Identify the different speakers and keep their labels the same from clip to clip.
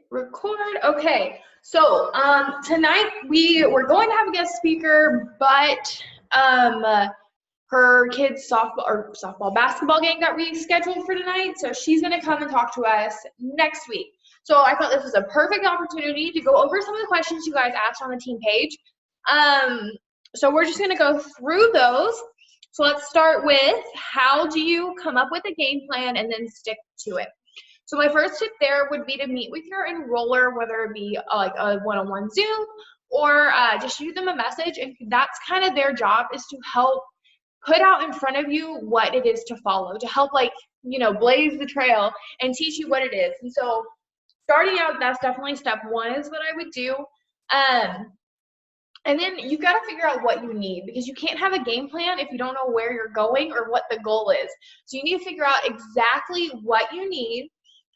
Speaker 1: Record. Okay. So tonight we're going to have a guest speaker, but her kids basketball game got rescheduled for tonight, so she's going to come and talk to us next week. So I thought this was a perfect opportunity to go over some of the questions you guys asked on the team page. So we're just going to go through those. So let's start with, how do you come up with a game plan and then stick to it? So my first tip there would be to meet with your enroller, whether it be like a one-on-one Zoom or just shoot them a message. And that's kind of their job, is to help put out in front of you what it is to follow, to help blaze the trail and teach you what it is. And so starting out, that's definitely step one, is what I would do. And then you've got to figure out what you need, because you can't have a game plan if you don't know where you're going or what the goal is. So you need to figure out exactly what you need,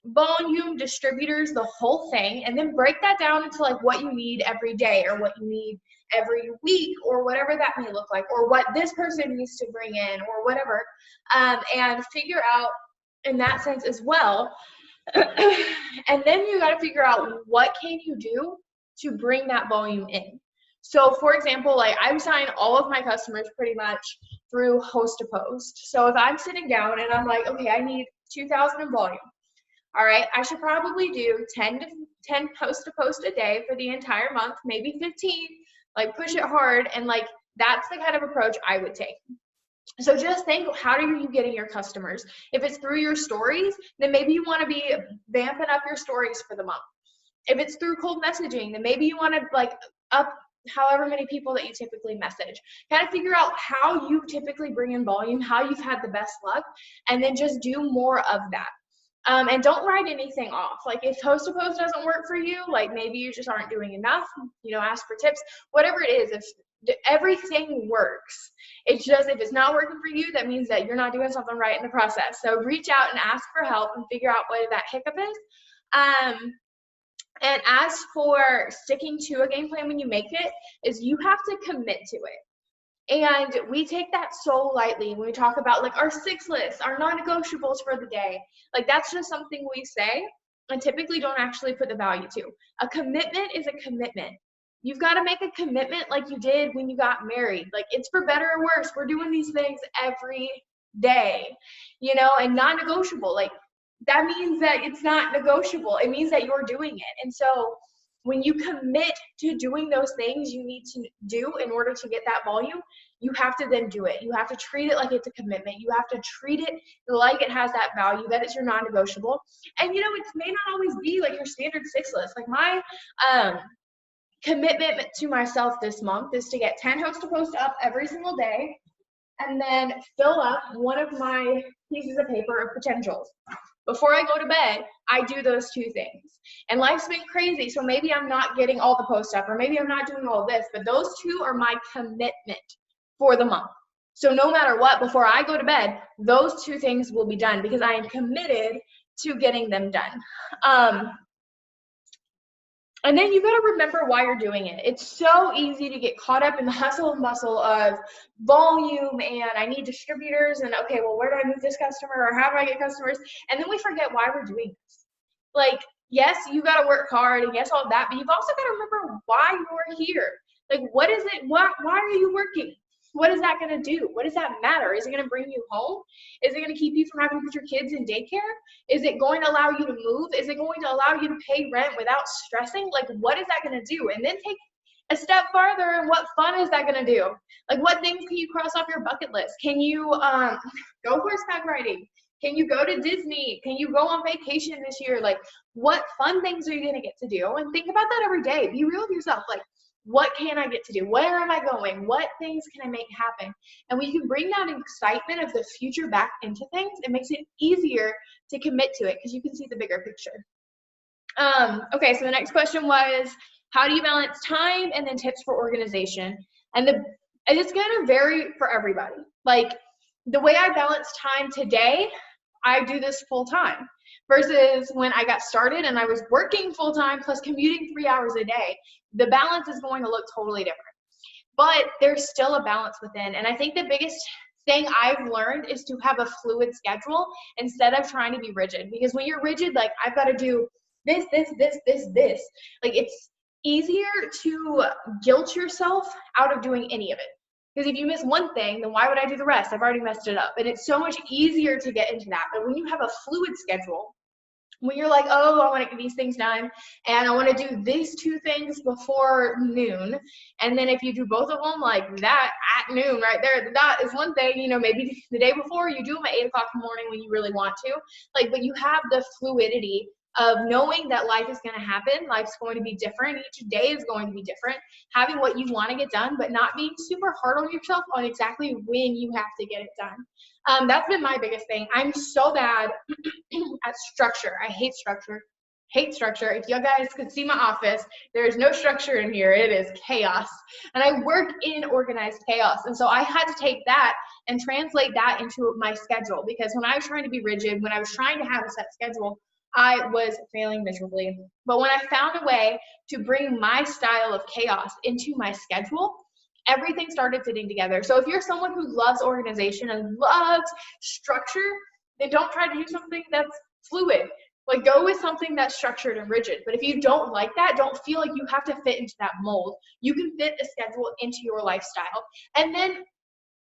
Speaker 1: volume, distributors, the whole thing, and then break that down into like what you need every day, or what you need every week, or whatever that may look like, or what this person needs to bring in, or whatever, and figure out in that sense as well. And then you got to figure out, what can you do to bring that volume in. So for example, like I sign all of my customers pretty much through host to post. So if I'm sitting down and I'm like, okay, I need 2,000 in volume. All right, I should probably do 10 post to post a day for the entire month, maybe 15, like push it hard. And like, that's the kind of approach I would take. So just think, how are you getting your customers? If it's through your stories, then maybe you want to be vamping up your stories for the month. If it's through cold messaging, then maybe you want to like up however many people that you typically message. Kind of figure out how you typically bring in volume, how you've had the best luck, and then just do more of that. And don't write anything off. Like if host to post doesn't work for you, like maybe you just aren't doing enough, ask for tips, whatever it is. If everything works, it's just, if it's not working for you, that means that you're not doing something right in the process. So reach out and ask for help and figure out what that hiccup is. And as for sticking to a game plan when you make it, is you have to commit to it. And we take that so lightly when we talk about like our 6 lists, our non-negotiables for the day. Like that's just something we say and typically don't actually put the value to. A commitment is a commitment. You've got to make a commitment like you did when you got married. Like, it's for better or worse. We're doing these things every day, and non-negotiable. Like, that means that it's not negotiable. It means that you're doing it. And so when you commit to doing those things you need to do in order to get that volume, you have to then do it. You have to treat it like it's a commitment. You have to treat it like it has that value, that it's your non-negotiable. And, it may not always be like your standard 6 list. Like my commitment to myself this month is to get 10 host to post up every single day, and then fill up one of my pieces of paper of potentials. Before I go to bed, I do those 2 things. And life's been crazy, so maybe I'm not getting all the posts up, or maybe I'm not doing all this, but those 2 are my commitment for the month. So no matter what, before I go to bed, those 2 things will be done because I am committed to getting them done. And then you got to remember why you're doing it. It's so easy to get caught up in the hustle and bustle of volume, and I need distributors, and okay, well, where do I move this customer, or how do I get customers? And then we forget why we're doing this. Like, yes, you got to work hard, and yes, all of that, but you've also got to remember why you're here. Like, what is it? Why are you working? What is that going to do? What does that matter? Is it going to bring you home? Is it going to keep you from having to put your kids in daycare? Is it going to allow you to move? Is it going to allow you to pay rent without stressing? Like, what is that going to do? And then take a step farther, and what fun is that going to do? Like, what things can you cross off your bucket list? Can you go horseback riding? Can you go to Disney? Can you go on vacation this year? Like, what fun things are you going to get to do? And think about that every day. Be real with yourself. Like, what can I get to do? Where am I going? What things can I make happen? And when you can bring that excitement of the future back into things, it makes it easier to commit to it because you can see the bigger picture. Okay, so the next question was, how do you balance time, and then tips for organization? And it's going to vary for everybody. Like, the way I balance time today, I do this full time. Versus when I got started and I was working full time plus commuting 3 hours a day, the balance is going to look totally different. But there's still a balance within. And I think the biggest thing I've learned is to have a fluid schedule instead of trying to be rigid. Because when you're rigid, like, I've got to do this. Like, it's easier to guilt yourself out of doing any of it. Because if you miss one thing, then why would I do the rest? I've already messed it up. And it's so much easier to get into that. But when you have a fluid schedule, when you're like, oh, I want to get these things done, and I want to do these 2 things before noon, and then if you do both of them like that at noon right there, that is one thing. You know, maybe the day before you do them at 8 o'clock in the morning when you really want to, like, but you have the fluidity of knowing that life is going to happen. Life's going to be different. Each day is going to be different. Having what you want to get done, but not being super hard on yourself on exactly when you have to get it done. That's been my biggest thing. I'm so bad at structure. I hate structure. Hate structure. If you guys could see my office, there is no structure in here. It is chaos. And I work in organized chaos. And so I had to take that and translate that into my schedule, because when I was trying to be rigid, when I was trying to have a set schedule, I was failing miserably. But when I found a way to bring my style of chaos into my schedule, everything started fitting together. So if you're someone who loves organization and loves structure, then don't try to do something that's fluid. Like, go with something that's structured and rigid. But if you don't like that, don't feel like you have to fit into that mold. You can fit a schedule into your lifestyle. And then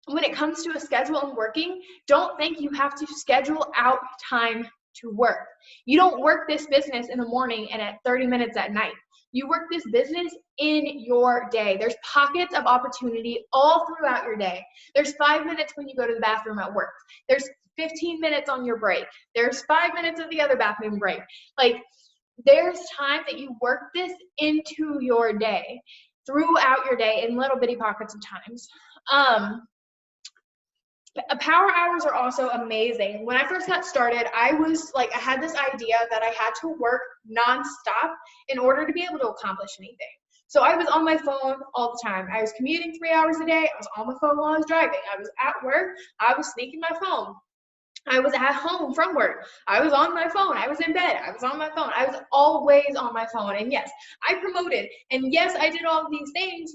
Speaker 1: when it comes to a schedule and working, don't think you have to schedule out time to work. You don't work this business in the morning and at 30 minutes at night. You work this business in your day. There's pockets of opportunity all throughout your day. There's 5 minutes when you go to the bathroom at work. There's 15 minutes on your break. There's 5 minutes of the other bathroom break. Like, there's time that you work this into your day, throughout your day, in little bitty pockets of times. Power hours are also amazing. When I first got started, I had this idea that I had to work nonstop in order to be able to accomplish anything. So I was on my phone all the time. I was commuting 3 hours a day. I was on my phone while I was driving. I was at work. I was sneaking my phone. I was at home from work. I was on my phone. I was in bed. I was on my phone. I was always on my phone. And yes, I promoted. And yes, I did all of these things,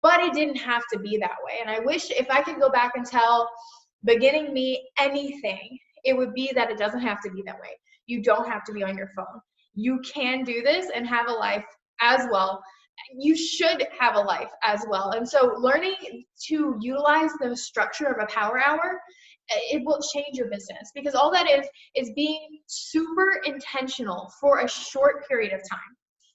Speaker 1: but it didn't have to be that way. And I wish if I could go back and tell beginning me anything, it would be that it doesn't have to be that way. You don't have to be on your phone. You can do this and have a life as well. You should have a life as well. And so learning to utilize the structure of a power hour, it will change your business, because all that is being super intentional for a short period of time.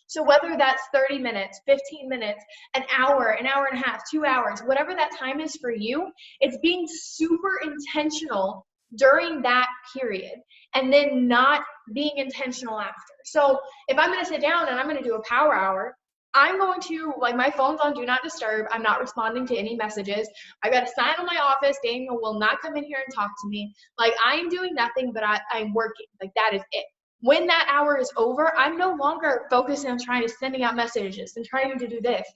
Speaker 1: So whether that's 30 minutes, 15 minutes, an hour and a half, 2 hours, whatever that time is for you, it's being super intentional during that period and then not being intentional after. So if I'm going to sit down and I'm going to do a power hour, I'm going to, like, my phone's on do not disturb. I'm not responding to any messages. I got a sign on my office. Daniel will not come in here and talk to me. Like, I am doing nothing, but I'm working. Like, that is it. When that hour is over, I'm no longer focused on trying to sending out messages and trying to do this,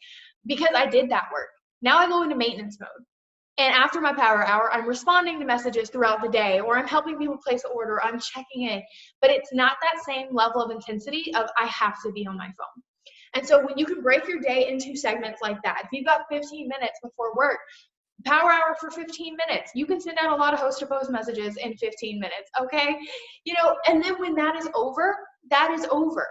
Speaker 1: because I did that work. Now I go into maintenance mode. And after my power hour, I'm responding to messages throughout the day, or I'm helping people place an order, I'm checking in. But it's not that same level of intensity of I have to be on my phone. And so when you can break your day into segments like that, if you've got 15 minutes before work, power hour for 15 minutes. You can send out a lot of host to post messages in 15 minutes, okay? You know, and then when that is over, that is over.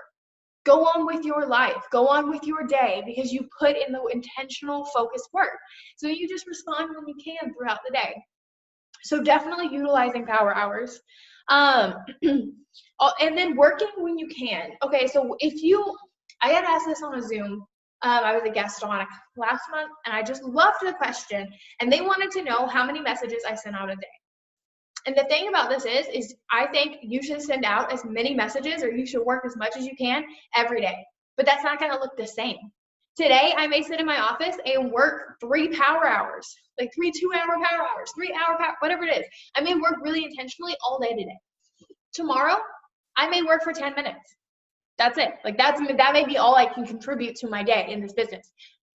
Speaker 1: Go on with your life. Go on with your day, because you put in the intentional focused work. So you just respond when you can throughout the day. So definitely utilizing power hours. And then working when you can. Okay, so I had asked this on a Zoom. I was a guest on it last month, and I just loved the question. And they wanted to know how many messages I sent out a day. And the thing about this is I think you should send out as many messages, or you should work as much as you can every day. But that's not going to look the same. Today, I may sit in my office and work 3 power hours, like 3 2-hour power hours, 3-hour power, whatever it is. I may work really intentionally all day today. Tomorrow, I may work for 10 minutes. That's it. Like, that may be all I can contribute to my day in this business.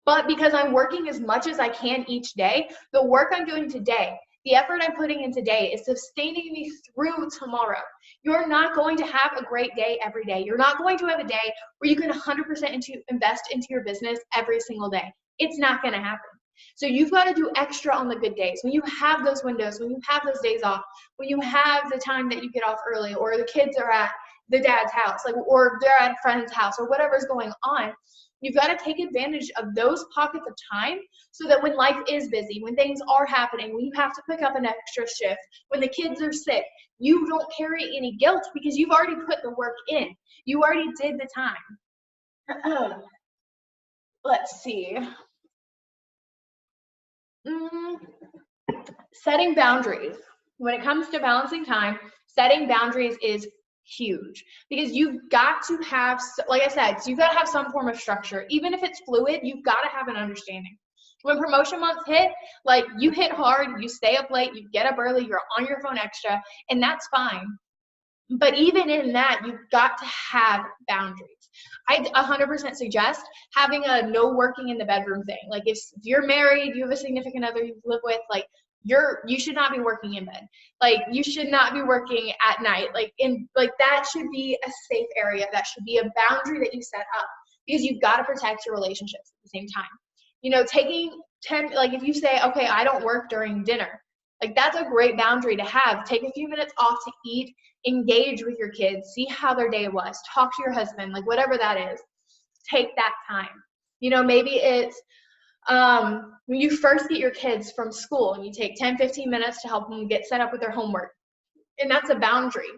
Speaker 1: But because I'm working as much as I can each day, the work I'm doing today, the effort I'm putting in today is sustaining me through tomorrow. You're not going to have a great day every day. You're not going to have a day where you can 100% invest into your business every single day. It's not going to happen. So you've got to do extra on the good days. When you have those windows, when you have those days off, when you have the time that you get off early, or the kids are at the dad's house, like, or they're at a friend's house or whatever's going on. You've got to take advantage of those pockets of time so that when life is busy, when things are happening, when you have to pick up an extra shift, when the kids are sick, you don't carry any guilt because you've already put the work in. You already did the time. Let's see. Setting boundaries. When it comes to balancing time, setting boundaries is huge because you've got to have, like I said, so you've got to have some form of structure. Even if it's fluid, you've got to have an understanding. When promotion months hit, like, you hit hard, you stay up late, you get up early, you're on your phone extra, and that's fine. But even in that, you've got to have boundaries. I 100% suggest having a no working in the bedroom thing. Like, if you're married, you have a significant other you live with, like, you should not be working in bed. Like, you should not be working at night. Like, that should be a safe area. That should be a boundary that you set up because you've got to protect your relationships at the same time. You know, taking 10, like, if you say, okay, I don't work during dinner, like, that's a great boundary to have. Take a few minutes off to eat, engage with your kids, see how their day was, talk to your husband, like, whatever that is, take that time. You know, maybe it's when you first get your kids from school and you take 10-15 minutes to help them get set up with their homework, and that's a boundary.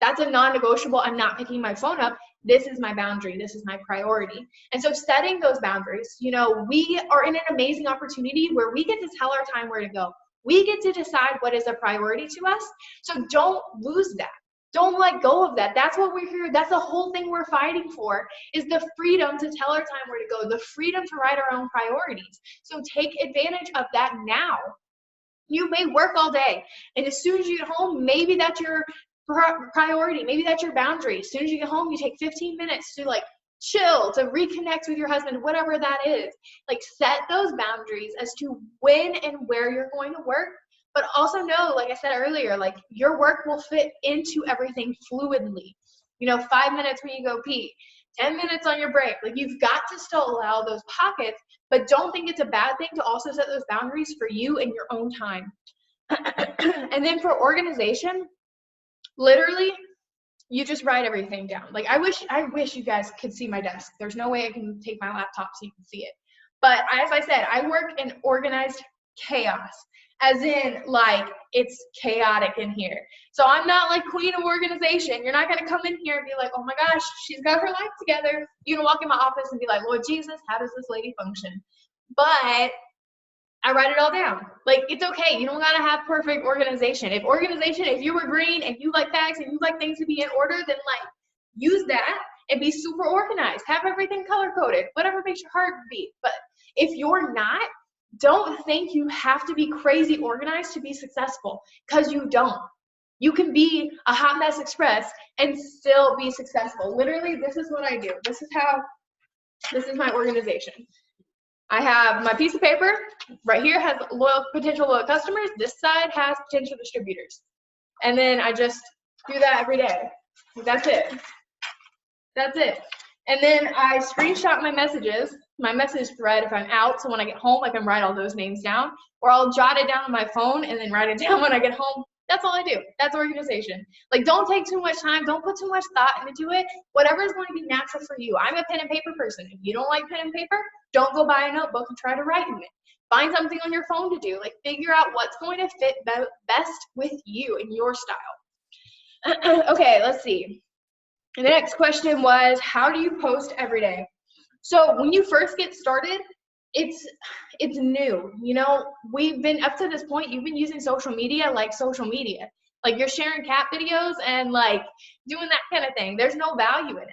Speaker 1: That's a non-negotiable. I'm not picking my phone up. This is my boundary. This is my priority. And so setting those boundaries, you know, we are in an amazing opportunity where we get to tell our time where to go. We get to decide what is a priority to us. So don't lose that. Don't let go of that. That's what we're here. That's the whole thing we're fighting for, is the freedom to tell our time where to go, the freedom to write our own priorities. So take advantage of that now. You may work all day, and as soon as you get home, maybe that's your priority. Maybe that's your boundary. As soon as you get home, you take 15 minutes to, like, chill, to reconnect with your husband, whatever that is. Like, set those boundaries as to when and where you're going to work. But also know, like I said earlier, like, your work will fit into everything fluidly. You know, 5 minutes when you go pee, 10 minutes on your break. Like, you've got to still allow those pockets, but don't think it's a bad thing to also set those boundaries for you and your own time. And then for organization, literally, you just write everything down. Like, I wish you guys could see my desk. There's no way I can take my laptop so you can see it. But as I said, I work in organized chaos. As in, like, it's chaotic in here. So I'm not like queen of organization. You're not going to come in here and be like, oh my gosh, she's got her life together. You can walk in my office and be like, Lord Jesus, how does this lady function? But I write it all down. Like, it's okay. You don't got to have perfect organization. If you were green and you like facts and you like things to be in order, then, like, use that and be super organized. Have everything color-coded, whatever makes your heart beat. But if you're not, don't think you have to be crazy organized to be successful, because you don't. You can be a hot mess express and still be successful. Literally, this is what I do. This is my organization. I have my piece of paper right here has potential loyal customers. This side has potential distributors. And then I just do that every day. That's it. That's it. And then I screenshot my messages, my message thread if I'm out, so when I get home I can write all those names down, or I'll jot it down on my phone and then write it down when I get home. That's all I do. That's organization. Like, don't take too much time. Don't put too much thought into it. Whatever is going to be natural for you. I'm a pen and paper person. If you don't like pen and paper, don't go buy a notebook and try to write in it. Find something on your phone to do. Like, figure out what's going to fit best with you and your style. Okay, let's see. And the next question was, how do you post every day? So when you first get started, it's new. You know, we've been up to this point, you've been using social media like social media. Like, you're sharing cat videos and, like, doing that kind of thing. There's no value in it.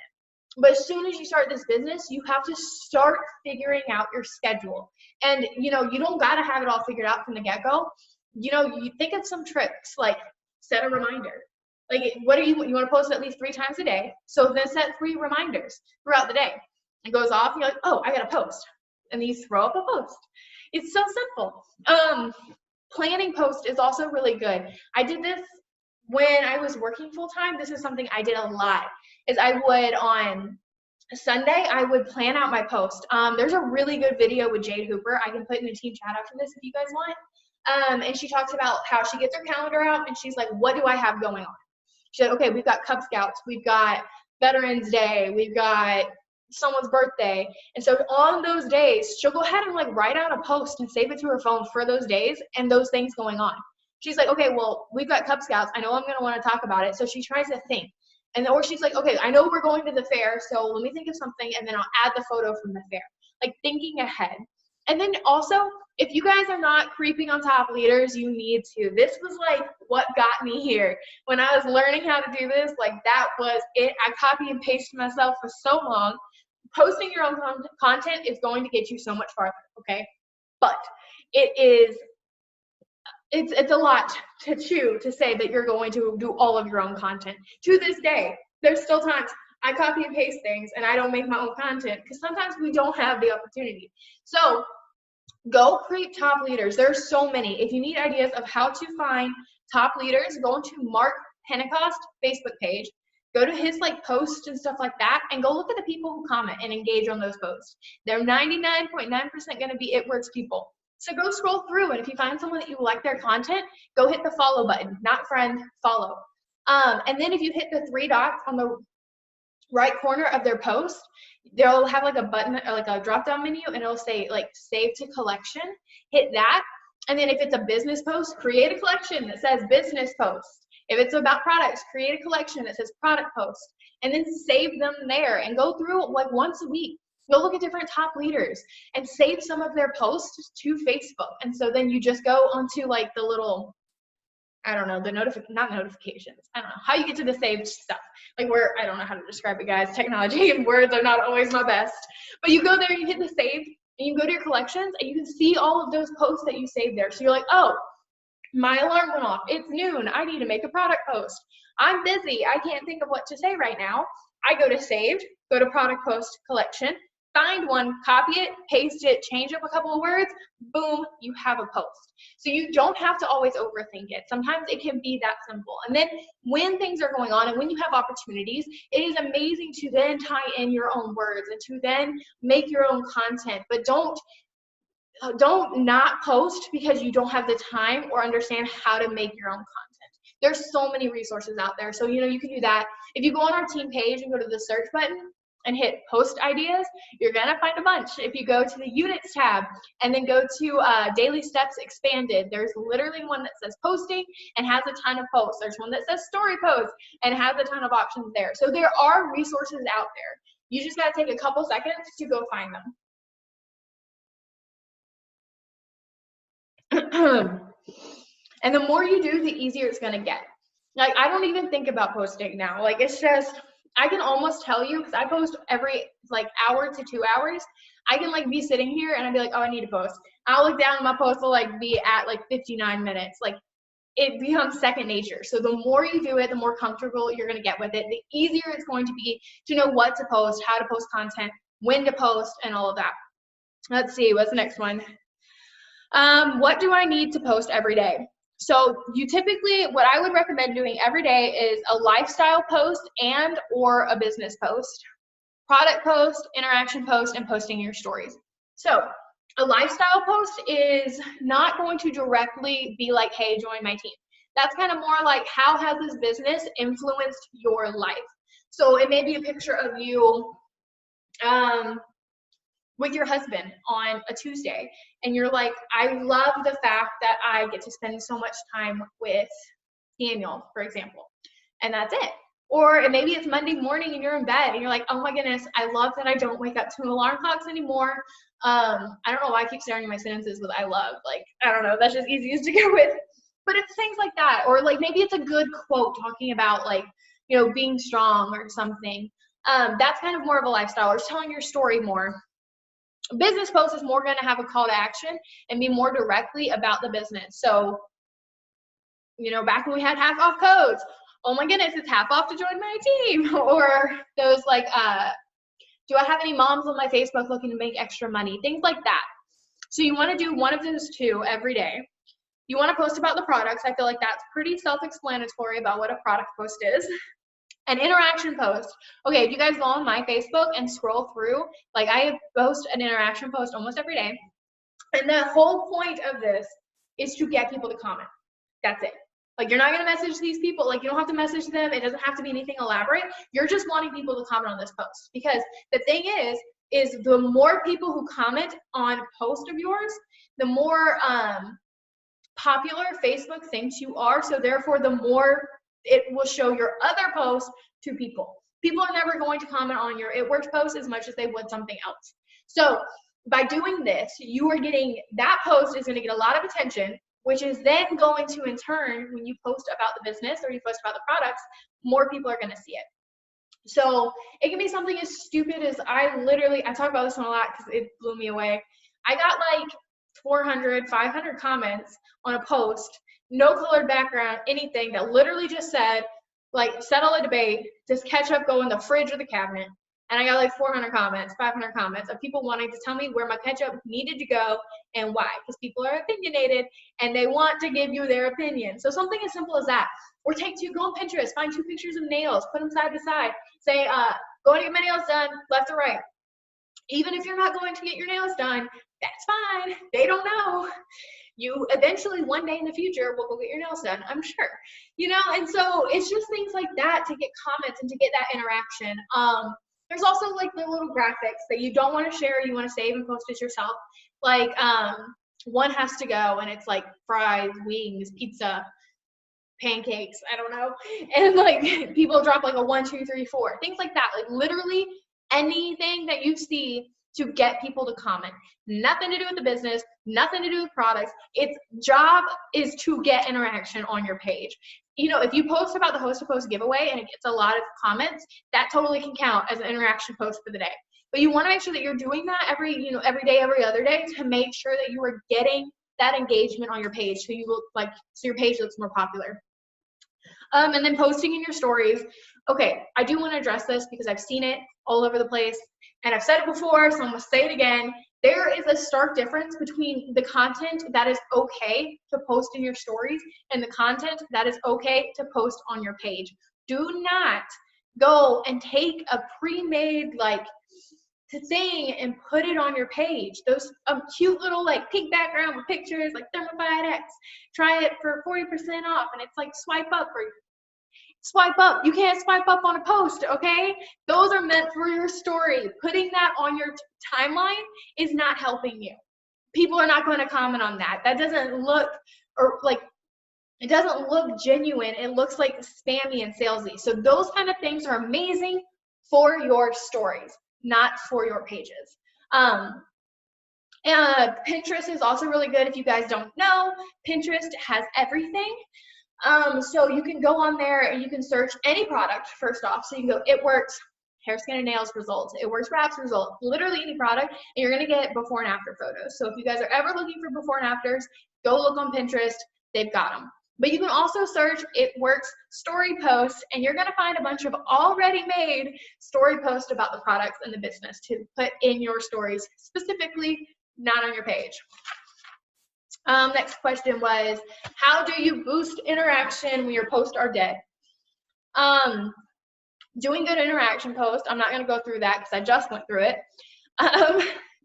Speaker 1: But as soon as you start this business, you have to start figuring out your schedule. And, you know, you don't got to have it all figured out from the get-go. You know, you think of some tricks, like set a reminder. Like, what do you want to post at least 3 times a day? So then set 3 reminders throughout the day. It goes off, you're like, oh, I got to post. And you throw up a post. It's so simple. Planning post is also really good. I did this when I was working full-time. This is something I did a lot, is I would, on Sunday, I would plan out my post. There's a really good video with Jade Hooper. I can put in the team chat after this if you guys want. And she talks about how she gets her calendar out and she's like, what do I have going on? She said, okay, we've got Cub Scouts, we've got Veterans Day, we've got someone's birthday. And so on those days, she'll go ahead and like write out a post and save it to her phone for those days and those things going on. She's like, okay, well, we've got Cub Scouts. I know I'm going to want to talk about it. So she tries to think. And or she's like, okay, I know we're going to the fair, so let me think of something, and then I'll add the photo from the fair. Like thinking ahead. And then also, if you guys are not creeping on top leaders, you need to. This was like what got me here. When I was learning how to do this, like that was it. I copy and pasted myself for so long. Posting your own content is going to get you so much farther, okay? But it's a lot to chew to say that you're going to do all of your own content. To this day, there's still times I copy and paste things and I don't make my own content because sometimes we don't have the opportunity. So go create top leaders. There's so many. If you need ideas of how to find top leaders, go into Mark Pentecost Facebook page, go to his like posts and stuff like that, and go look at the people who comment and engage on those posts. They're 99.9% going to be It Works people. So go scroll through, and if you find someone that you like their content, go hit the follow button, not friend, follow. And then if you hit the 3 dots on the right corner of their post, they'll have like a button or like a drop down menu, and it'll say like save to collection. Hit that, and then if it's a business post, create a collection that says business post. If it's about products, create a collection that says product post, and then save them there and go through like once a week. Go look at different top leaders and save some of their posts to Facebook. And so then you just go onto like the little, I don't know, the not notifications. I don't know how you get to the saved stuff. Like where, I don't know how to describe it, guys. Technology and words are not always my best. But you go there, you hit the save, and you go to your collections, and you can see all of those posts that you saved there. So you're like, oh, my alarm went off. It's noon. I need to make a product post. I'm busy. I can't think of what to say right now. I go to saved, go to product post collection, find one, copy it, paste it, change up a couple of words, boom, you have a post. So you don't have to always overthink it. Sometimes it can be that simple. And then when things are going on and when you have opportunities, it is amazing to then tie in your own words and to then make your own content. But don't not post because you don't have the time or understand how to make your own content. There's so many resources out there. So, you can do that. If you go on our team page and go to the search button and hit post ideas, you're gonna find a bunch. If you go to the units tab and then go to daily steps expanded, there's literally one that says posting and has a ton of posts. There's one that says story posts and has a ton of options there. So there are resources out there. You just gotta take a couple seconds to go find them. And the more you do, the easier it's going to get. Like, I don't even think about posting now. Like, it's just, I can almost tell you, because I post every like hour to 2 hours. I can like be sitting here and I'd be like, oh, I need to post. I'll look down and my post will like be at like 59 minutes. Like, it becomes second nature. So the more you do it, the more comfortable you're going to get with it. The easier it's going to be to know what to post, how to post content, when to post, and all of that. Let's see, what's the next one? What do I need to post every day? So you typically, what I would recommend doing every day is a lifestyle post and or a business post, product post, interaction post, and posting your stories. So a lifestyle post is not going to directly be like, hey, join my team. That's kind of more like, how has this business influenced your life? So it may be a picture of you with your husband on a Tuesday, and you're like, I love the fact that I get to spend so much time with Daniel, for example, and that's it. Or maybe it's Monday morning and you're in bed and you're like, oh my goodness, I love that I don't wake up to alarm clocks anymore. I don't know why I keep starting my sentences with I love. Like, I don't know, that's just easiest to go with. But it's things like that. Or like maybe it's a good quote talking about like, being strong or something. That's kind of more of a lifestyle, or telling your story more. Business post is more going to have a call to action and be more directly about the business. So, back when we had half off codes, oh my goodness, it's half off to join my team. Or those like, do I have any moms on my Facebook looking to make extra money? Things like that. So you want to do one of those two every day. You want to post about the products. I feel like that's pretty self-explanatory about what a product post is. An interaction post. Okay, if you guys go on my Facebook and scroll through, like I post an interaction post almost every day. And the whole point of this is to get people to comment. That's it. Like, you're not going to message these people. Like, you don't have to message them. It doesn't have to be anything elaborate. You're just wanting people to comment on this post. Because the thing is the more people who comment on a post of yours, the more popular Facebook thinks you are. So therefore, the more it will show your other posts to people. People are never going to comment on your It Works post as much as they would something else. So by doing this, you are getting, that post is going to get a lot of attention, which is then going to, in turn, when you post about the business or you post about the products, more people are going to see it. So it can be something as stupid as, I talk about this one a lot because it blew me away. I got like 400, 500 comments on a post, no colored background, anything, that literally just said, like, settle a debate, does ketchup go in the fridge or the cabinet? And I got like 400 comments, 500 comments of people wanting to tell me where my ketchup needed to go and why. Because people are opinionated and they want to give you their opinion. So something as simple as that. Or go on Pinterest, find 2 pictures of nails, put them side by side. Say, going to get my nails done, left or right. Even if you're not going to get your nails done, that's fine. They don't know. You eventually, one day in the future, will go get your nails done, I'm sure. And so it's just things like that to get comments and to get that interaction. There's also like the little graphics that you don't want to share, you want to save and post it yourself. Like, one has to go, and it's like fries, wings, pizza, pancakes, I don't know. And like people drop like a 1, 2, 3, 4, things like that. Like literally anything that you see to get people to comment. Nothing to do with the business, nothing to do with products. Its job is to get interaction on your page. If you post about the host to post giveaway and it gets a lot of comments, that totally can count as an interaction post for the day. But you want to make sure that you're doing that every day, every other day, to make sure that you are getting that engagement on your page, so your page looks more popular. And then posting in your stories. Okay, I do want to address this because I've seen it all over the place, and I've said it before, so I'm going to say it again. There is a stark difference between the content that is okay to post in your stories and the content that is okay to post on your page. Do not go and take a pre-made thing and put it on your page. Those cute little pink background with pictures like Thermopyte X. Try it for 40% off, and it's like swipe up. You can't swipe up on a post, okay? Those are meant for your story. Putting that on your timeline is not helping you. People are not going to comment on that. That doesn't look it doesn't look genuine. It looks like spammy and salesy. So those kind of things are amazing for your stories, not for your pages. And Pinterest is also really good. If you guys don't know, Pinterest has everything. So you can go on there and you can search any product first off. So you can go, It Works hair, skin, and nails results, It Works wraps results, literally any product, and you're going to get before and after photos. So if you guys are ever looking for before and afters, go look on Pinterest. They've got them. But you can also search It Works story posts, and you're going to find a bunch of already made story posts about the products and the business to put in your stories, specifically not on your page. Next question was, how do you boost interaction when your posts are dead? Doing good interaction posts, I'm not going to go through that because I just went through it.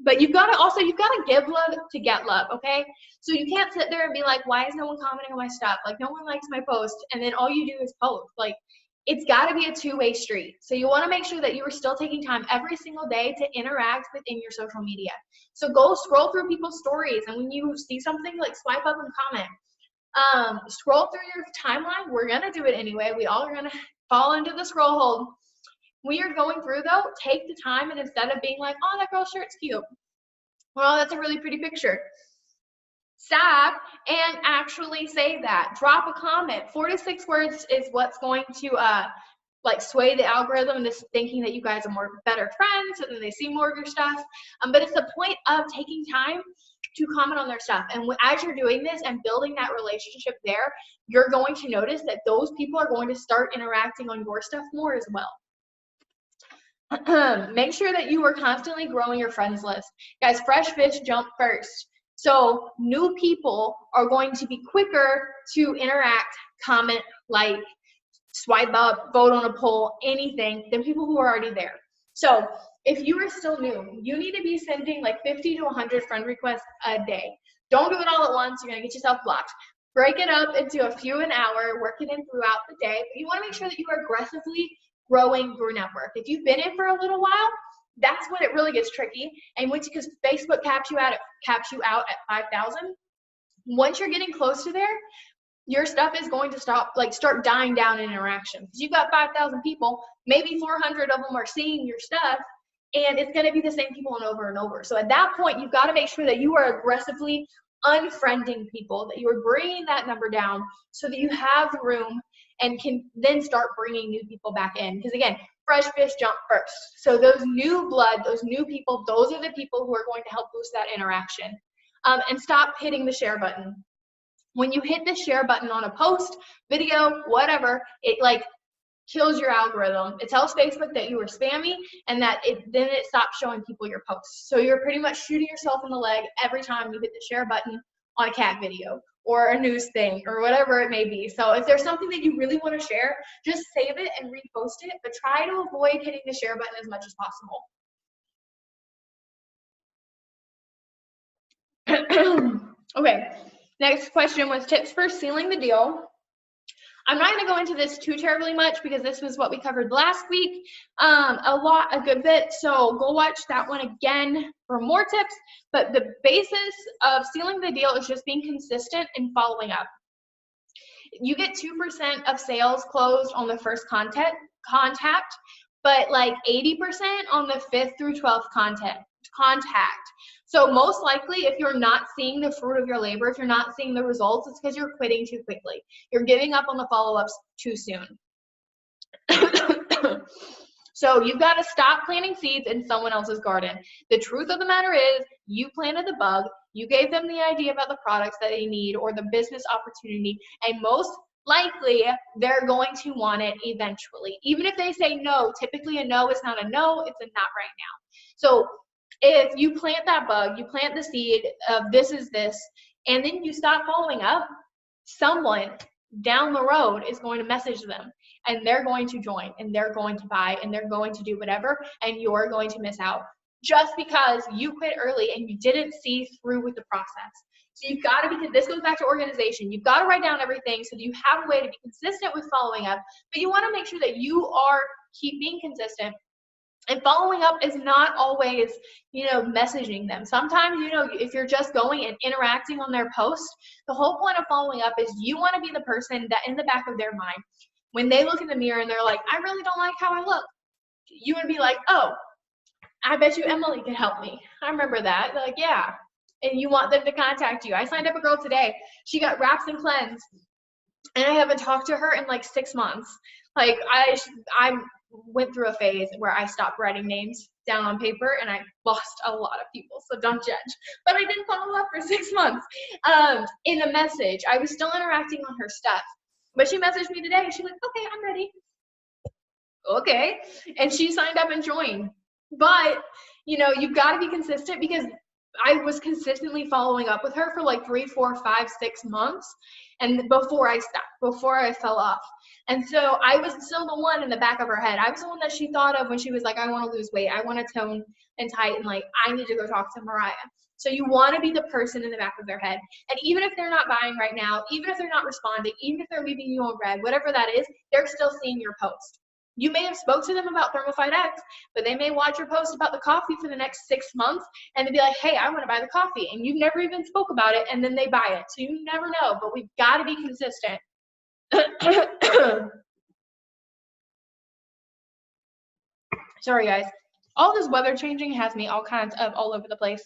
Speaker 1: But you've got to give love to get love, okay? So you can't sit there and be like, why is no one commenting on my stuff? Like, no one likes my post, and then all you do is post. Like, it's got to be a two-way street. So you want to make sure that you are still taking time every single day to interact within your social media. So go scroll through people's stories, and when you see something, swipe up and comment. Scroll through your timeline. We're going to do it anyway. We all are going to fall into the scroll hole. When you're going through, though, take the time, and instead of being like, oh, that girl's shirt's cute. Well, that's a really pretty picture. Stop and actually say that. Drop a comment. 4 to 6 words is what's going to sway the algorithm into thinking that you guys are better friends, and then they see more of your stuff. But it's the point of taking time to comment on their stuff. And as you're doing this and building that relationship there, you're going to notice that those people are going to start interacting on your stuff more as well. Make sure that you are constantly growing your friends list. Guys, fresh fish jump first. So new people are going to be quicker to interact, comment, like, swipe up, vote on a poll, anything, than people who are already there. So if you are still new, you need to be sending 50 to 100 friend requests a day. Don't do it all at once. You're going to get yourself blocked. break it up into a few an hour, work it in throughout the day. But you want to make sure that you are aggressively growing your network. If you've been in for a little while, that's when it really gets tricky. And because Facebook caps you out at 5,000, once you're getting close to there, your stuff is going to start dying down in interaction. Because you've got 5,000 people, maybe 400 of them are seeing your stuff, and it's going to be the same people and over. So at that point, you've got to make sure that you are aggressively unfriending people, that you are bringing that number down so that you have the room and can then start bringing new people back in. Because again, fresh fish jump first. So those new blood, those new people, those are the people who are going to help boost that interaction. And stop hitting the share button. When you hit the share button on a post, video, whatever, it kills your algorithm. It tells Facebook that you were spammy, and then it stops showing people your posts. So you're pretty much shooting yourself in the leg every time you hit the share button on a cat video or a news thing or whatever it may be. So if there's something that you really want to share, just save it and repost it, but try to avoid hitting the share button as much as possible. Okay, next question was tips for sealing the deal. I'm not going to go into this too terribly much because this was what we covered last week, a good bit, so go watch that one again for more tips. But the basis of sealing the deal is just being consistent and following up. You get 2% of sales closed on the first contact, but like 80% on the 5th through 12th contact. So most likely, if you're not seeing the fruit of your labor, if you're not seeing the results, it's because you're quitting too quickly. You're giving up on the follow-ups too soon. So you've got to stop planting seeds in someone else's garden. The truth of the matter is you planted the bug, you gave them the idea about the products that they need or the business opportunity, and most likely they're going to want it eventually. Even if they say no, typically a no is not a no, it's a not right now. So if you plant that bug, you plant the seed of this is this, and then you stop following up, someone down the road is going to message them, and they're going to join, and they're going to buy, and they're going to do whatever, and you're going to miss out just because you quit early and you didn't see through with the process. So you've got to be, this goes back to organization. You've got to write down everything so that you have a way to be consistent with following up, but you want to make sure that you are being consistent. And following up is not always, messaging them. Sometimes, if you're just going and interacting on their post, the whole point of following up is you want to be the person that in the back of their mind, when they look in the mirror and they're like, I really don't like how I look, you would be like, oh, I bet you Emily could help me. I remember that. They're like, yeah. And you want them to contact you. I signed up a girl today. She got Wraps and Cleanse, and I haven't talked to her in like 6 months. Like I went through a phase where I stopped writing names down on paper and I lost a lot of people, so don't judge. But I didn't follow up for 6 months. In a message, I was still interacting on her stuff, but she messaged me today. She's like, okay, I'm ready. Okay, and she signed up and joined. But you've got to be consistent, because I was consistently following up with her for like 3, 4, 5, 6 months, and before I stopped, before I fell off. And so I was still the one in the back of her head. I was the one that she thought of when she was like, I want to lose weight, I want to tone and tighten, like I need to go talk to Mariah. So you want to be the person in the back of their head. And even if they're not buying right now, even if they're not responding, even if they're leaving you on red, whatever that is, they're still seeing your post. You may have spoke to them about Thermophyte X, but they may watch your post about the coffee for the next 6 months, and they'll be like, hey, I want to buy the coffee. And you've never even spoke about it, and then they buy it. So you never know, but we've got to be consistent. Sorry, guys. All this weather changing has me all kinds of all over the place.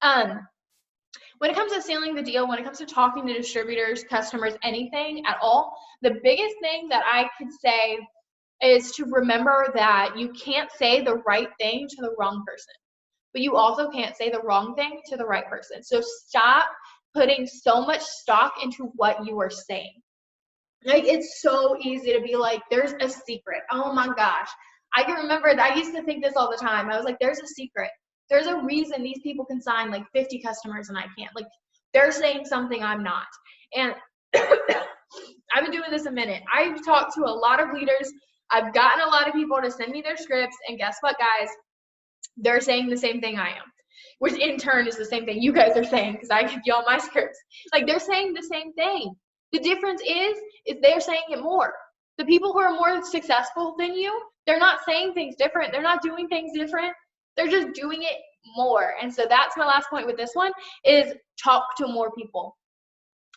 Speaker 1: When it comes to sealing the deal, when it comes to talking to distributors, customers, anything at all, the biggest thing that I could say is to remember that you can't say the right thing to the wrong person, but you also can't say the wrong thing to the right person. So stop putting so much stock into what you are saying. Like, it's so easy to be like, there's a secret. Oh my gosh. I can remember that I used to think this all the time. I was like, there's a secret. There's a reason these people can sign like 50 customers and I can't. Like, they're saying something I'm not. And I've been doing this a minute. I've talked to a lot of leaders. I've gotten a lot of people to send me their scripts, and guess what, guys? They're saying the same thing I am. which in turn is the same thing you guys are saying because I give y'all my scripts. Like they're saying the same thing. The difference is they're saying it more. The people who are more successful than you, they're not saying things different. They're not doing things different. They're just doing it more. And so that's my last point with this one is talk to more people.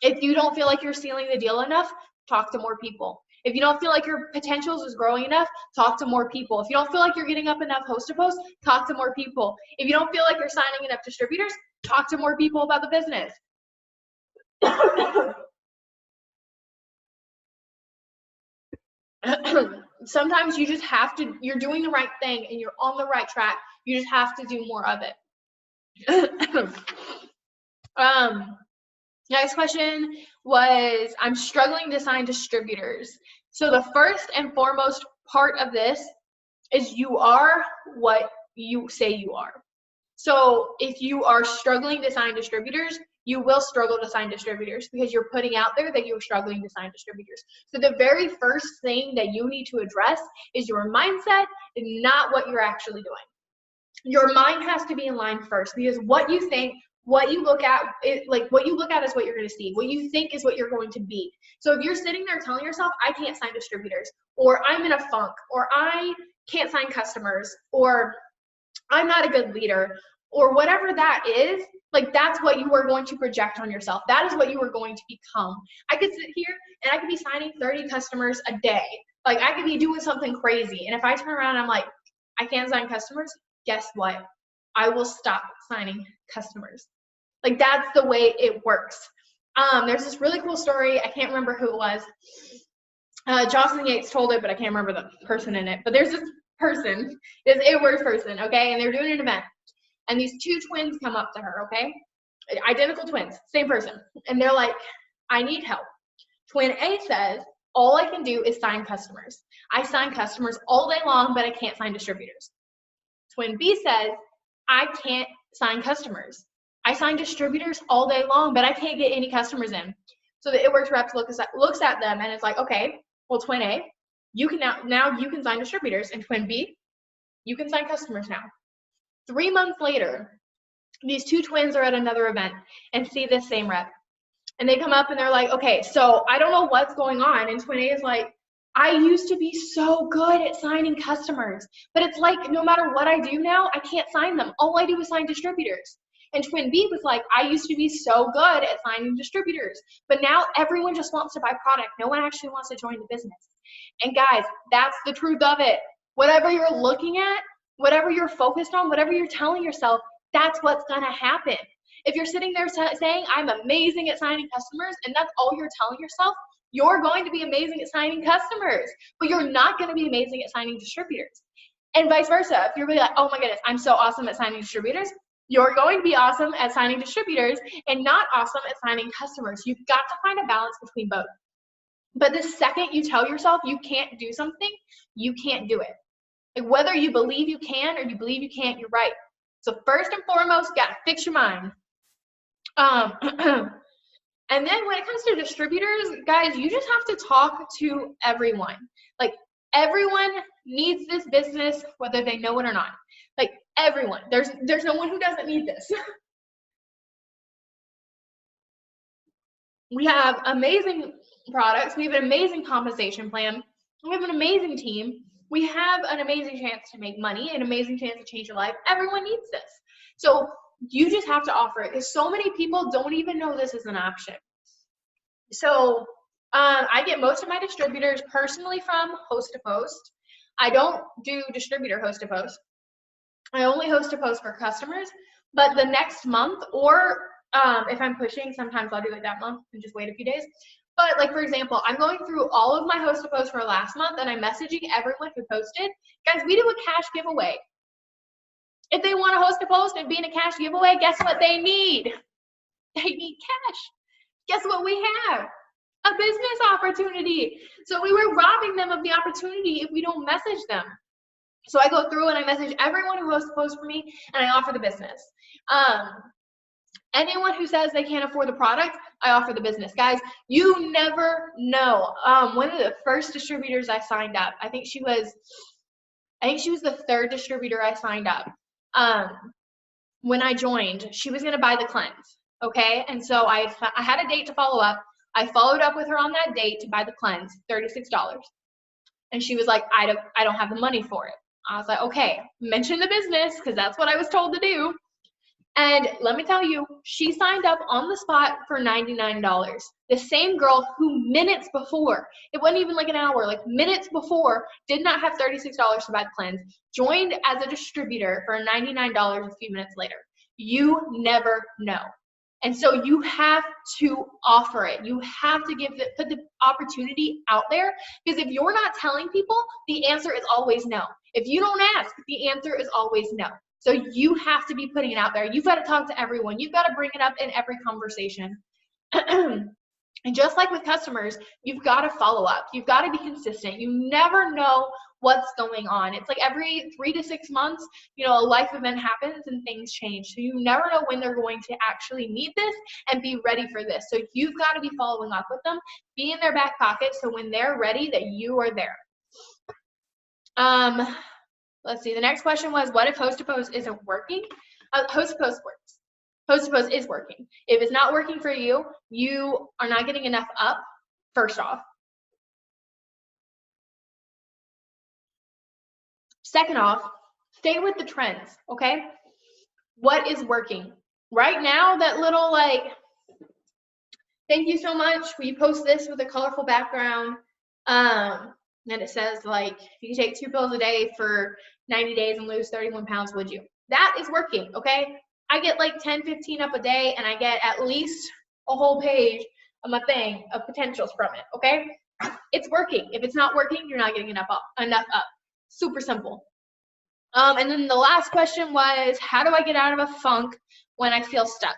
Speaker 1: If you don't feel like you're sealing the deal enough, talk to more people. If you don't feel like your potentials is growing enough, talk to more people. If you don't feel like you're getting up enough host to post, talk to more people. If you don't feel like you're signing enough distributors, talk to more people about the business. Sometimes you just have to, you're doing the right thing and you're on the right track. You just have to do more of it. Next question was, I'm struggling to sign distributors. So the first and foremost part of this is you are what you say you are. So if you are struggling to sign distributors, you will struggle to sign distributors because you're putting out there that you're struggling to sign distributors. So the very first thing that you need to address is your mindset and not what you're actually doing. Your mind has to be in line first because what you think, what you look at, what you look at is what you're going to see. What you think is what you're going to be. So if you're sitting there telling yourself, I can't sign distributors, or I'm in a funk, or I can't sign customers, or I'm not a good leader, or whatever that is, like that's what you are going to project on yourself. That is what you are going to become. I could sit here and I could be signing 30 customers a day. Like I could be doing something crazy. And if I turn around and I'm like, I can't sign customers, guess what? I will stop signing customers. Like that's the way it works. There's this really cool story. I can't remember who it was. Jocelyn Yates told it, but I can't remember the person in it. But there's this person, is a word person, okay? And they're doing an event. And these two twins come up to her, okay? Identical twins, same person. And they're like, I need help. Twin A says, all I can do is sign customers. I sign customers all day long, but I can't sign distributors. Twin B says, I can't sign customers. I sign distributors all day long, but I can't get any customers in. So the It Works reps looks at them and it's like, okay, well, Twin A, you can now you can sign distributors, and Twin B, you can sign customers now. 3 months later, these two twins are at another event and see this same rep. And they come up and they're like, okay, so I don't know what's going on. And Twin A is like, I used to be so good at signing customers, but it's like no matter what I do now, I can't sign them. All I do is sign distributors. And Twin B was like, I used to be so good at signing distributors, but now everyone just wants to buy product. No one actually wants to join the business. And guys, that's the truth of it. Whatever you're looking at, whatever you're focused on, whatever you're telling yourself, that's what's going to happen. If you're sitting there saying, I'm amazing at signing customers, and that's all you're telling yourself, you're going to be amazing at signing customers, but you're not going to be amazing at signing distributors. And vice versa. If you're really like, oh my goodness, I'm so awesome at signing distributors, you're going to be awesome at signing distributors and not awesome at signing customers. You've got to find a balance between both. But the second you tell yourself you can't do something, you can't do it. Like whether you believe you can or you believe you can't, you're right. So first and foremost, you gotta fix your mind. And then when it comes to distributors, guys, you just have to talk to everyone. Like everyone needs this business, whether they know it or not. Like everyone. There's no one who doesn't need this. We have amazing products. We have an amazing compensation plan. We have an amazing team. We have an amazing chance to make money, an amazing chance to change your life. Everyone needs this. So you just have to offer it because so many people don't even know this is an option. So I get most of my distributors personally from host to post. I don't do distributor host to post. I only host to post for customers, but the next month, or if I'm pushing, sometimes I'll do it that month and just wait a few days. But like, for example, I'm going through all of my host to post for last month and I'm messaging everyone who posted. Guys, we do a cash giveaway. If they want to host a post and be in a cash giveaway, guess what they need? They need cash. Guess what we have? A business opportunity. So we were robbing them of the opportunity if we don't message them. So I go through and I message everyone who hosts a post for me and I offer the business. Anyone who says they can't afford the product, I offer the business. Guys, you never know. One of the first distributors I signed up, I think she was the third distributor I signed up. when I joined, she was going to buy the cleanse. Okay. And so I had a date to follow up. I followed up with her on that date to buy the cleanse, $36. And she was like, I don't have the money for it. I was like, okay, mention the business because that's what I was told to do. And let me tell you, she signed up on the spot for $99. The same girl who minutes before, it wasn't even like an hour, like minutes before, did not have $36 to buy the cleanse, joined as a distributor for $99 a few minutes later. You never know. And so you have to offer it. You have to put the opportunity out there, because if you're not telling people, the answer is always no. If you don't ask, the answer is always no. So you have to be putting it out there. You've got to talk to everyone. You've got to bring it up in every conversation. And just like with customers, you've got to follow up. You've got to be consistent. You never know what's going on. It's like every 3 to 6 months, a life event happens and things change. So you never know when they're going to actually need this and be ready for this. So you've got to be following up with them, be in their back pocket so when they're ready that you are there. Let's see. The next question was, what if host-to-post isn't working? Host-to-post works. Host-to-post is working. If it's not working for you, you are not getting enough up, first off. Second off, stay with the trends, okay? What is working? Right now, that little thank you so much. Will you post this with a colorful background? And it says if you take 2 pills a day for 90 days and lose 31 pounds, would you? That is working, okay? I get 10, 15 up a day, and I get at least a whole page of my thing of potentials from it, okay? It's working. If it's not working, you're not getting enough up. Super simple. And then the last question was, how do I get out of a funk when I feel stuck?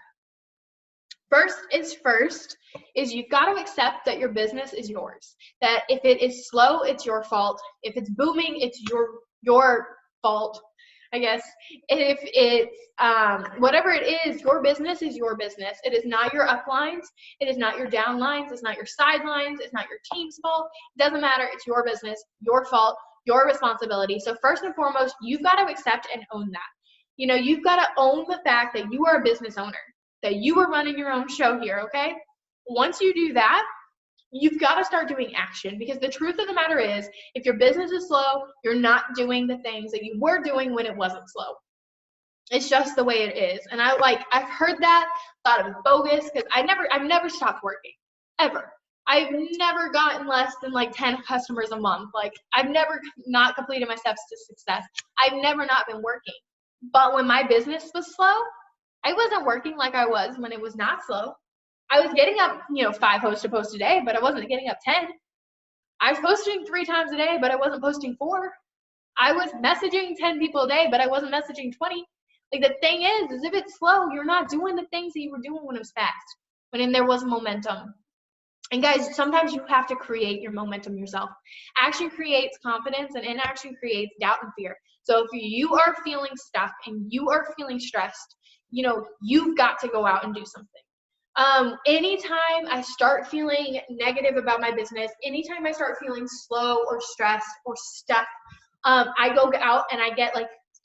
Speaker 1: First is you've got to accept that your business is yours. That if it is slow, it's your fault. If it's booming, it's your fault, I guess. If it's whatever it is, your business is your business. It is not your uplines. It is not your downlines. It's not your sidelines. It's not your team's fault. It doesn't matter. It's your business, your fault, your responsibility. So first and foremost, you've got to accept and own that. You've got to own the fact that you are a business owner, that you are running your own show here, okay? Once you do that, you've got to start doing action, because the truth of the matter is, if your business is slow, you're not doing the things that you were doing when it wasn't slow. It's just the way it is. And I've heard that, thought it was bogus, because I've never stopped working, ever. I've never gotten less than 10 customers a month. I've never not completed my steps to success. I've never not been working. But when my business was slow, I wasn't working like I was when it was not slow. I was getting up, 5 host-to-post a day, but I wasn't getting up 10. I was posting 3 times a day, but I wasn't posting 4. I was messaging 10 people a day, but I wasn't messaging 20. The thing is if it's slow, you're not doing the things that you were doing when it was fast, when there was momentum. And guys, sometimes you have to create your momentum yourself. Action creates confidence, and inaction creates doubt and fear. So if you are feeling stuck and you are feeling stressed, you've got to go out and do something. Anytime I start feeling negative about my business, anytime I start feeling slow or stressed or stuck, I go out and I get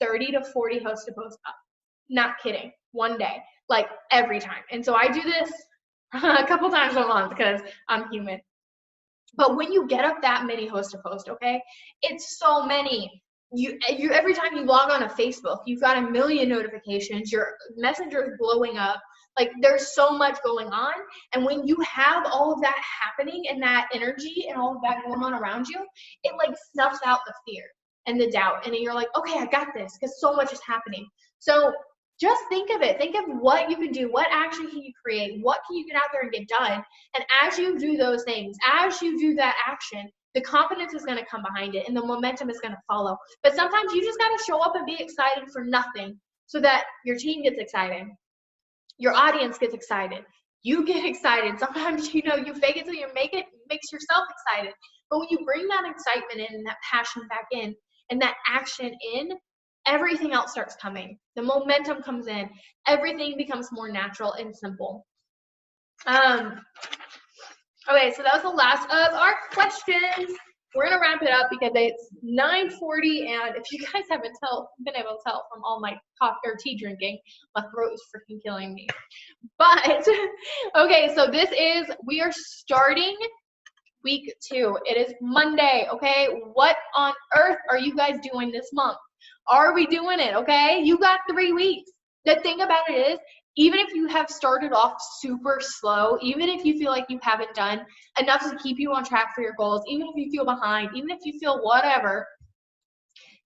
Speaker 1: 30 to 40 host-to-post up. Not kidding. One day, every time. And so I do this a couple times a month because I'm human. But when you get up that many host-to-post, okay, it's so many. You every time you log on to Facebook, you've got a million notifications. Your messenger is blowing up. There's so much going on. And when you have all of that happening and that energy and all of that going on around you, it snuffs out the fear and the doubt. And you're okay, I got this, because so much is happening. So just think of it. Think of what you can do. What action can you create? What can you get out there and get done? And as you do those things, as you do that action, the confidence is going to come behind it and the momentum is going to follow. But sometimes you just got to show up and be excited for nothing so that your team gets excited. Your audience gets excited. You get excited. Sometimes, you fake it till you make it. It makes yourself excited. But when you bring that excitement in and that passion back in and that action in, everything else starts coming. The momentum comes in. Everything becomes more natural and simple. Okay, so that was the last of our questions. we're going to wrap it up because it's 9:40, and if you guys haven't been able to tell from all my coffee or tea drinking, my throat is freaking killing me. But, okay, so we are starting week 2. It is Monday, okay? What on earth are you guys doing this month? Are we doing it, okay? You got 3 weeks. The thing about it is, even if you have started off super slow, even if you feel like you haven't done enough to keep you on track for your goals, even if you feel behind, even if you feel whatever,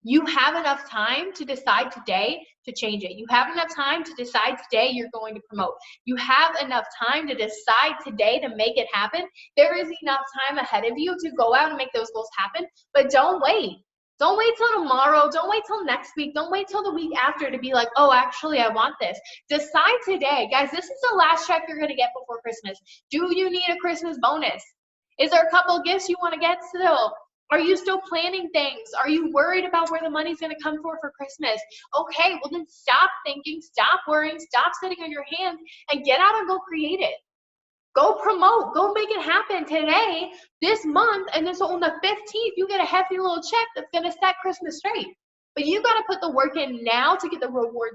Speaker 1: you have enough time to decide today to change it. You have enough time to decide today you're going to promote. You have enough time to decide today to make it happen. There is enough time ahead of you to go out and make those goals happen, but don't wait. Don't wait till tomorrow. Don't wait till next week. Don't wait till the week after to be like, oh, actually, I want this. Decide today. Guys, this is the last check you're going to get before Christmas. Do you need a Christmas bonus? Is there a couple gifts you want to get still? Are you still planning things? Are you worried about where the money's going to come for Christmas? Okay, well then stop thinking, stop worrying, stop sitting on your hands, and get out and go create it. Go promote, go make it happen today, this month, and then so on the 15th, you get a hefty little check that's going to set Christmas straight. But you got to put the work in now to get the reward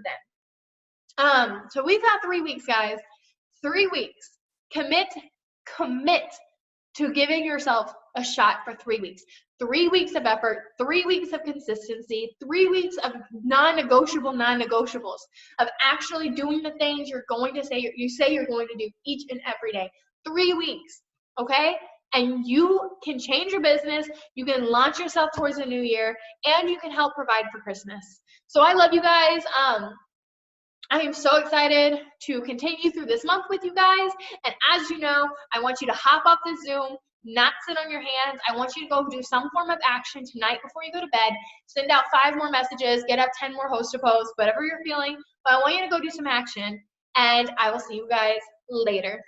Speaker 1: then. So we've got 3 weeks, guys. 3 weeks. Commit to giving yourself a shot for 3 weeks. 3 weeks of effort, 3 weeks of consistency, 3 weeks of non-negotiables, of actually doing the things you're going to say, you say you're going to do each and every day. 3 weeks, okay? And you can change your business, you can launch yourself towards the new year, and you can help provide for Christmas. So I love you guys. I am so excited to continue through this month with you guys. And as you know, I want you to hop off the Zoom, not sit on your hands. I want you to go do some form of action tonight before you go to bed. Send out 5 more messages, get up 10 more host posts, whatever you're feeling. But I want you to go do some action. And I will see you guys later.